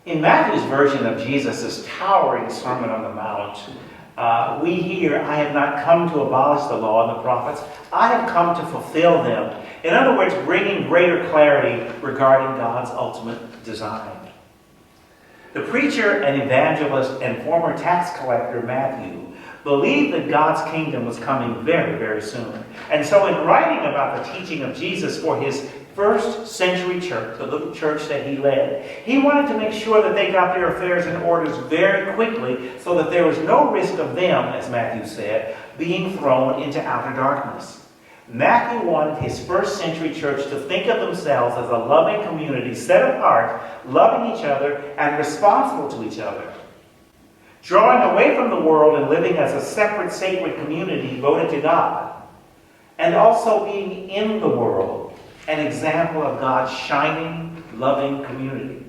In Matthew's version of Jesus' towering Sermon on the Mount, we hear, I have not come to abolish the law and the prophets. I have come to fulfill them. In other words, bringing greater clarity regarding God's ultimate design. The preacher and evangelist and former tax collector Matthew believed that God's kingdom was coming very, very soon. And so in writing about the teaching of Jesus for his first century church, the little church that he led, he wanted to make sure that they got their affairs in order very quickly so that there was no risk of them, as Matthew said, being thrown into outer darkness. Matthew wanted his first century church to think of themselves as a loving community set apart, loving each other, and responsible to each other. Drawing away from the world and living as a separate, sacred community devoted to God. And also being in the world, an example of God's shining, loving community.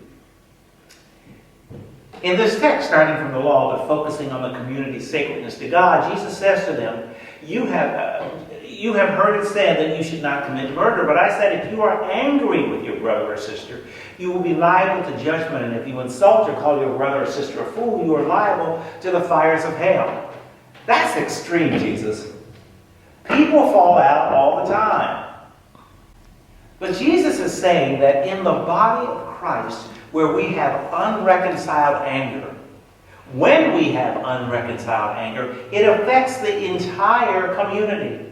In this text, starting from the law, but focusing on the community's sacredness to God, Jesus says to them, you have heard it said that you should not commit murder, but I said if you are angry with your brother or sister, you will be liable to judgment, and if you insult or call your brother or sister a fool, you are liable to the fires of hell. That's extreme, Jesus. People fall out all the time. But Jesus is saying that in the body of Christ, where we have unreconciled anger, when we have unreconciled anger, it affects the entire community.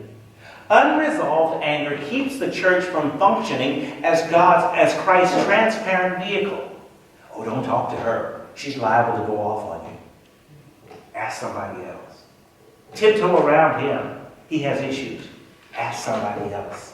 Unresolved anger keeps the church from functioning as Christ's transparent vehicle. Oh, don't talk to her. She's liable to go off on you. Ask somebody else. Tiptoe around him. He has issues. Ask somebody else.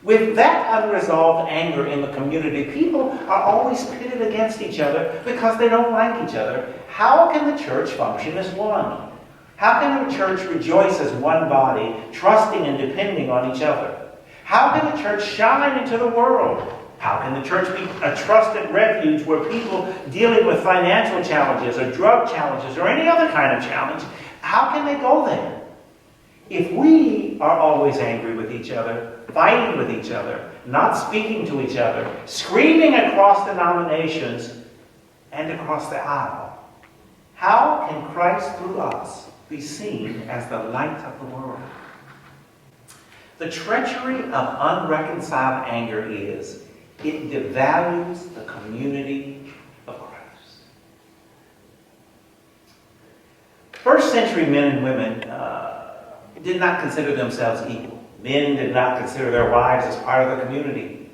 With that unresolved anger in the community, people are always pitted against each other because they don't like each other. How can the church function as one? How can the church rejoice as one body, trusting and depending on each other? How can the church shine into the world? How can the church be a trusted refuge where people dealing with financial challenges or drug challenges or any other kind of challenge, how can they go there? If we are always angry with each other, fighting with each other, not speaking to each other, screaming across denominations and across the aisle, how can Christ through us be seen as the light of the world? The treachery of unreconciled anger is it devalues the community of Christ. First century men and women did not consider themselves equal. Men did not consider their wives as part of the community.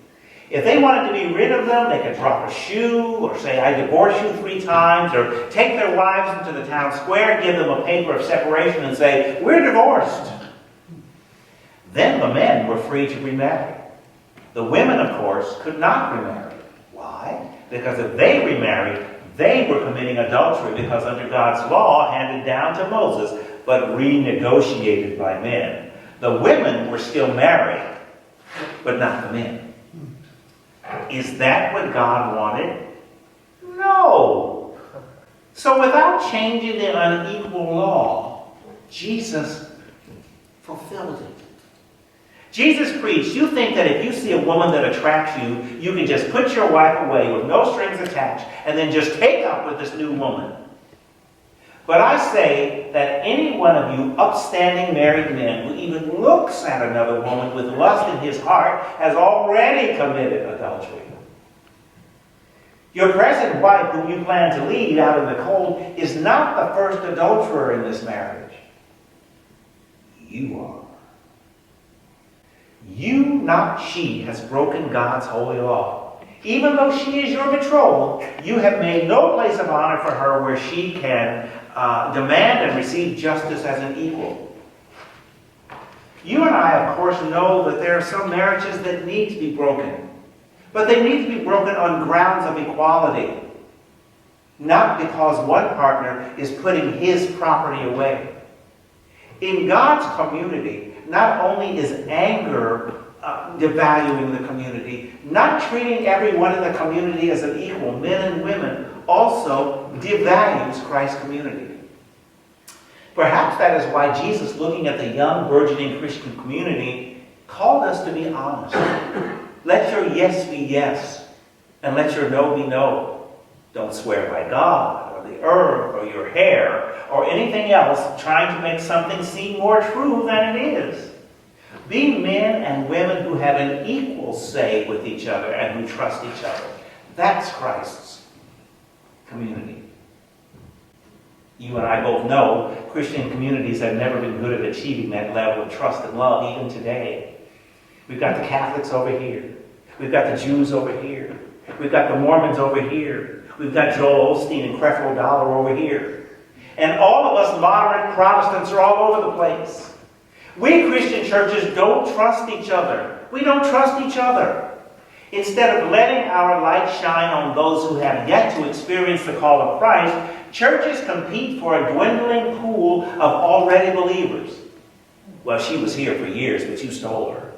If they wanted to be rid of them, they could drop a shoe or say, I divorce you 3 times, or take their wives into the town square, give them a paper of separation and say, we're divorced. Then the men were free to remarry. The women, of course, could not remarry. Why? Because if they remarried, they were committing adultery, because under God's law handed down to Moses, but renegotiated by men, the women were still married, but not the men. Is that what God wanted? No. So without changing the unequal law, Jesus fulfilled it. Jesus preached, you think that if you see a woman that attracts you, you can just put your wife away with no strings attached and then just take up with this new woman. But I say that any one of you upstanding married men who even looks at another woman with lust in his heart has already committed adultery. Your present wife, whom you plan to leave out in the cold, is not the first adulterer in this marriage. You are. You, not she, has broken God's holy law. Even though she is your betrothed, you have made no place of honor for her where she can demand and receive justice as an equal. You and I, of course, know that there are some marriages that need to be broken. But they need to be broken on grounds of equality. Not because one partner is putting his property away. In God's community, not only is anger devaluing the community, not treating everyone in the community as an equal, men and women, also devalues Christ's community. Perhaps that is why Jesus, looking at the young, burgeoning Christian community, called us to be honest. Let your yes be yes, and let your no be no. Don't swear by God or the earth or your hair or anything else trying to make something seem more true than it is. Be men and women who have an equal say with each other and who trust each other. That's Christ's community. You and I both know Christian communities have never been good at achieving that level of trust and love, even today. We've got the Catholics over here. We've got the Jews over here. We've got the Mormons over here. We've got Joel Osteen and Creflo Dollar over here. And all of us moderate Protestants are all over the place. We Christian churches don't trust each other. We don't trust each other. Instead of letting our light shine on those who have yet to experience the call of Christ, churches compete for a dwindling pool of already believers. Well, she was here for years, but you stole her.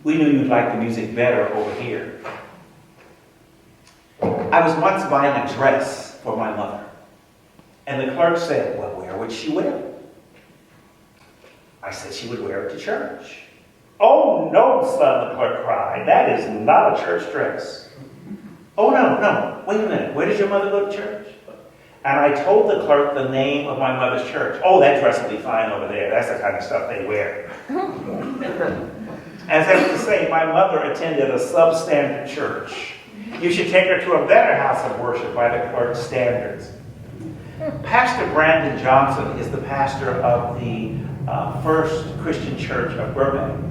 We knew you'd like the music better over here. I was once buying a dress for my mother, and the clerk said, well, where would she wear it? I said she would wear it to church. Oh, no, son, the clerk cried. That is not a church dress. Oh, no. Wait a minute. Where does your mother go to church? And I told the clerk the name of my mother's church. Oh, that dress will be fine over there. That's the kind of stuff they wear. As if to say, my mother attended a substandard church. You should take her to a better house of worship by the clerk's standards. Pastor Brandon Johnson is the pastor of the First Christian Church of Burbank.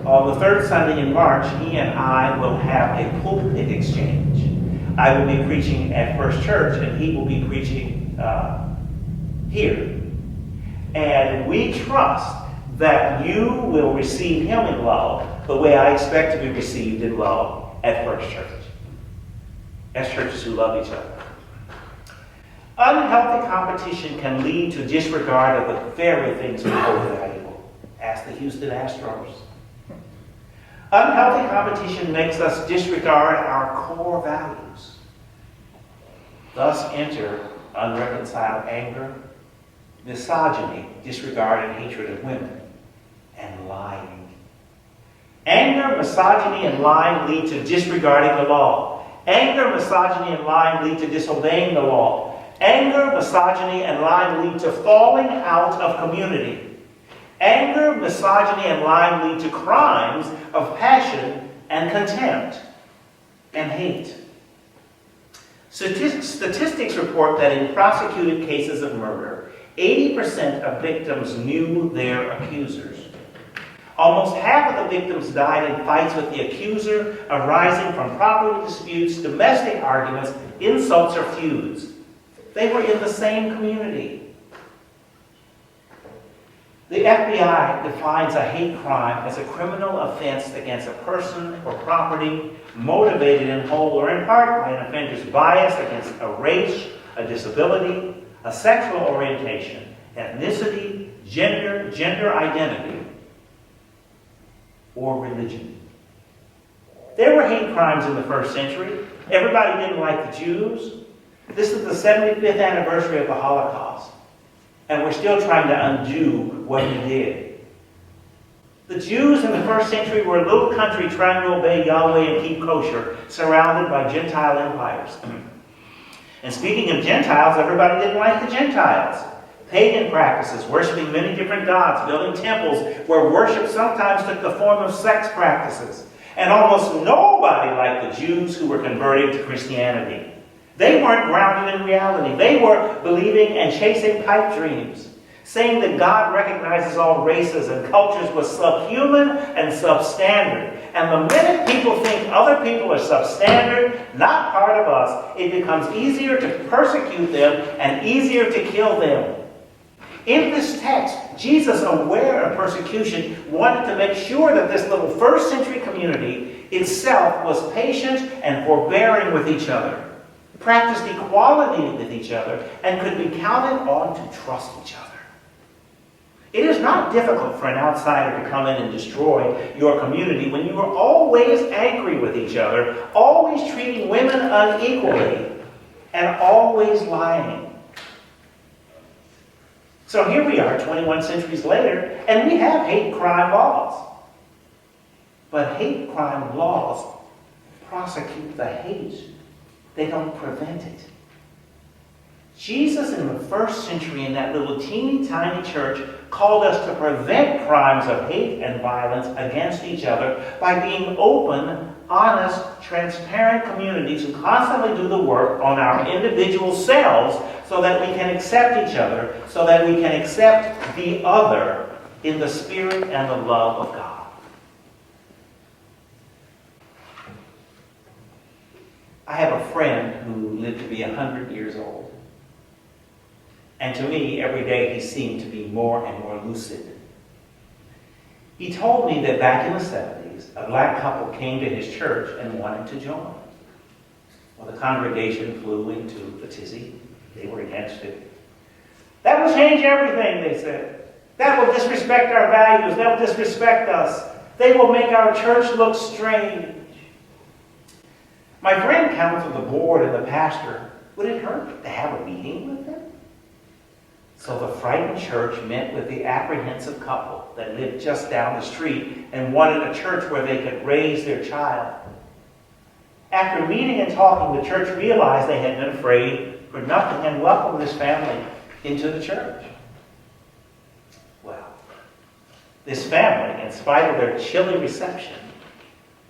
On the third Sunday in March, he and I will have a pulpit exchange. I will be preaching at First Church, and he will be preaching here. And we trust that you will receive him in love the way I expect to be received in love at First Church, as churches who love each other. Unhealthy competition can lead to disregard of the very things we hold valuable. Ask the Houston Astros. Unhealthy competition makes us disregard our core values. Thus enter unreconciled anger, misogyny, disregard and hatred of women, and lying. Anger, misogyny, and lying lead to disregarding the law. Anger, misogyny, and lying lead to disobeying the law. Anger, misogyny, and lying lead to falling out of community. Anger, misogyny, and lying lead to crimes of passion and contempt and hate. Statistics report that in prosecuted cases of murder, 80% of victims knew their accusers. Almost half of the victims died in fights with the accuser arising from property disputes, domestic arguments, insults, or feuds. They were in the same community. The FBI defines a hate crime as a criminal offense against a person or property motivated in whole or in part by an offender's bias against a race, a disability, a sexual orientation, ethnicity, gender identity, or religion. There were hate crimes in the first century. Everybody didn't like the Jews. This is the 75th anniversary of the Holocaust, and we're still trying to undo what he did. The Jews in the first century were a little country trying to obey Yahweh and keep kosher, surrounded by Gentile empires. And speaking of Gentiles, everybody didn't like the Gentiles. Pagan practices, worshiping many different gods, building temples where worship sometimes took the form of sex practices. And almost nobody liked the Jews who were converting to Christianity. They weren't grounded in reality. They were believing and chasing pipe dreams, saying that God recognizes all races and cultures was subhuman and substandard. And the minute people think other people are substandard, not part of us, it becomes easier to persecute them and easier to kill them. In this text, Jesus, aware of persecution, wanted to make sure that this little first century community itself was patient and forbearing with each other, practiced equality with each other, and could be counted on to trust each other. It is not difficult for an outsider to come in and destroy your community when you are always angry with each other, always treating women unequally, and always lying. So here we are, 21 centuries later, and we have hate crime laws. But hate crime laws prosecute the hate They don't prevent it. Jesus in the first century in that little teeny tiny church called us to prevent crimes of hate and violence against each other by being open, honest, transparent communities who constantly do the work on our individual selves so that we can accept each other, so that we can accept the other in the spirit and the love of God. I have a friend who lived to be 100 years old. And to me, every day he seemed to be more and more lucid. He told me that back in the 70s, a black couple came to his church and wanted to join. Well, the congregation flew into a tizzy. They were against it. That will change everything, they said. That will disrespect our values. That will disrespect us. They will make our church look strange. My friend counseled the board and the pastor. Would it hurt to have a meeting with them? So the frightened church met with the apprehensive couple that lived just down the street and wanted a church where they could raise their child. After meeting and talking, the church realized they had been afraid for nothing and welcomed this family into the church. Well, this family, in spite of their chilly reception,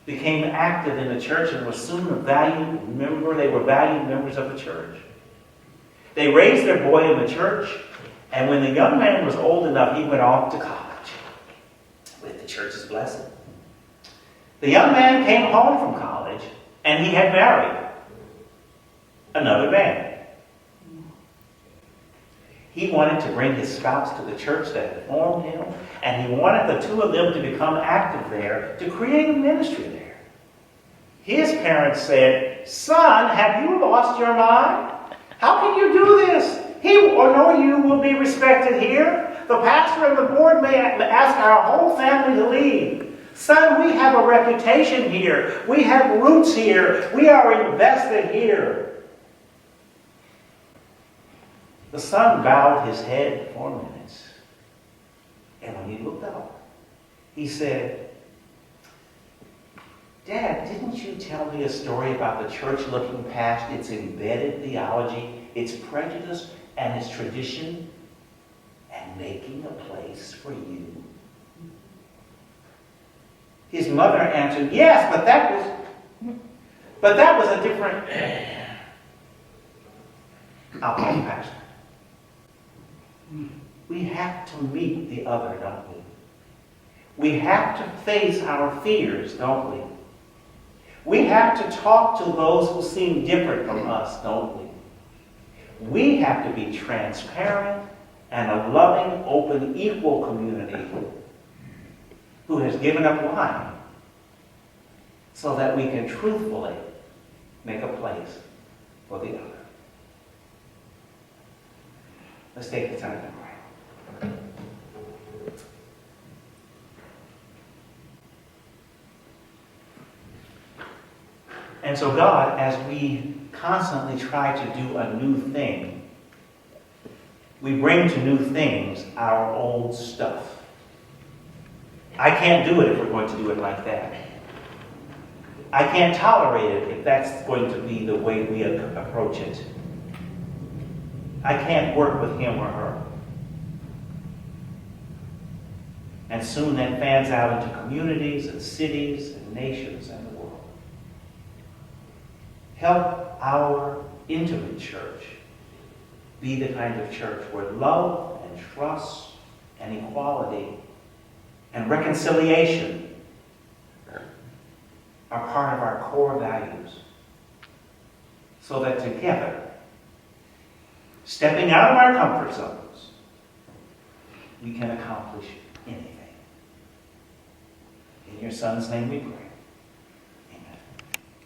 became active in the church and was soon a valued member. They were valued members of the church. They raised their boy in the church. And when the young man was old enough, he went off to college with the church's blessing. The young man came home from college, and he had married another man. He wanted to bring his spouse to the church that had formed him, and he wanted the two of them to become active there, to create a ministry there. His parents said, "Son, have you lost your mind? How can you do this? He or nor you will be respected here. The pastor and the board may ask our whole family to leave. Son, we have a reputation here. We have roots here. We are invested here." The son bowed his head for minutes. And when he looked up, he said, "Dad, didn't you tell me a story about the church looking past its embedded theology, its prejudice, and its tradition, and making a place for you?" His mother answered, "Yes, but that was a different..." I'll call the pastor. We have to meet the other, don't we? We have to face our fears, don't we? We have to talk to those who seem different from us, don't we? We have to be transparent and a loving, open, equal community who has given up lying so that we can truthfully make a place for the other. Let's take the time to pray. And so God, as we constantly try to do a new thing, we bring to new things our old stuff. I can't do it if we're going to do it like that. I can't tolerate it if that's going to be the way we approach it. I can't work with him or her. And soon that fans out into communities and cities and nations and the world. Help our intimate church be the kind of church where love and trust and equality and reconciliation are part of our core values, so that together, stepping out of our comfort zones, we can accomplish anything. In your Son's name we pray.